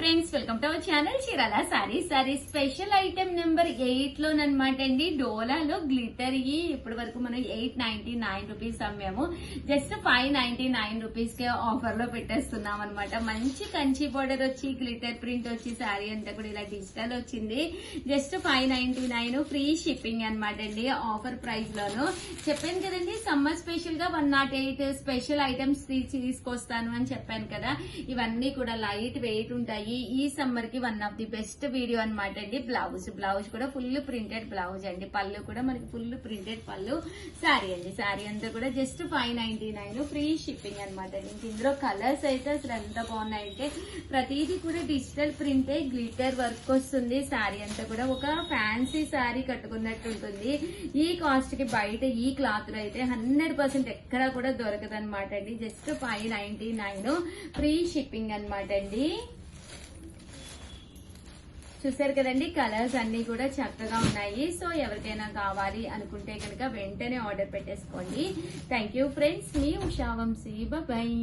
Friends, welcome to our channel Chirala sorry special item number 8 లోనమాట అండి. డోలాలో glitter ఇప్పటి వరకు మనం 899 రూపీస్ అమ్మాము. జస్ట్ 599 రూపీస్ కే offer లో పెట్టేస్తున్నాం అనమాట. మంచి కంచి బోర్డర్ వచ్చి గ్లిటర్ ప్రింట్ వచ్చి శారీ అంతా కూడా ఇలా డిజిటల్ వచ్చింది. జస్ట్ 599 ఫ్రీ షిప్పింగ్ అనమాట అండి. ఆఫర్ ప్రైస్ లోను చెప్పాను కదండి. సమ్మర్ స్పెషల్ గా 108 స్పెషల్ ఐటమ్స్ తీసుకొస్తాను అని చెప్పాను కదా. ఇవన్నీ కూడా లైట్ వెయిట్ ఉంటాయి. ఈ సమ్మర్ కి one of the best video అనమాట అండి. బ్లౌజ్ కూడా ఫుల్ ప్రింటెడ్ బ్లౌజ్ అండి. పళ్ళు కూడా మనకి ఫుల్ ప్రింటెడ్ పళ్ళు. శారీ అండి. శారీ అంతా కూడా జస్ట్ 599 ఫ్రీ షిప్పింగ్ అనమాట అండి. ఇందులో కలర్స్ అయితే అసలు ఎంత బాగున్నాయంటే ప్రతిదీ కూడా డిజిటల్ ప్రింటే గ్లిటర్ వర్క్ వస్తుంది. శారీ అంతా కూడా ఒక ఫ్యాన్సీ శారీ కట్టుకున్నట్టు ఉంటుంది. ఈ కాస్ట్ కి బయట ఈ క్లాత్ లో అయితే 100% ఎక్కడా కూడా దొరకదు అనమాట అండి. జస్ట్ 599 ఫ్రీ షిప్పింగ్ అనమాట అండి. చూసారు కదండి, కలర్స్ అన్ని కూడా చక్కగా ఉన్నాయి. సో ఎవరికైనా కావాలి అనుకుంటే కనుక వెంటనే ఆర్డర్ పెట్టేసుకోండి. థ్యాంక్ యూ ఫ్రెండ్స్, మీ ఉషా వంశీ. బాయ్.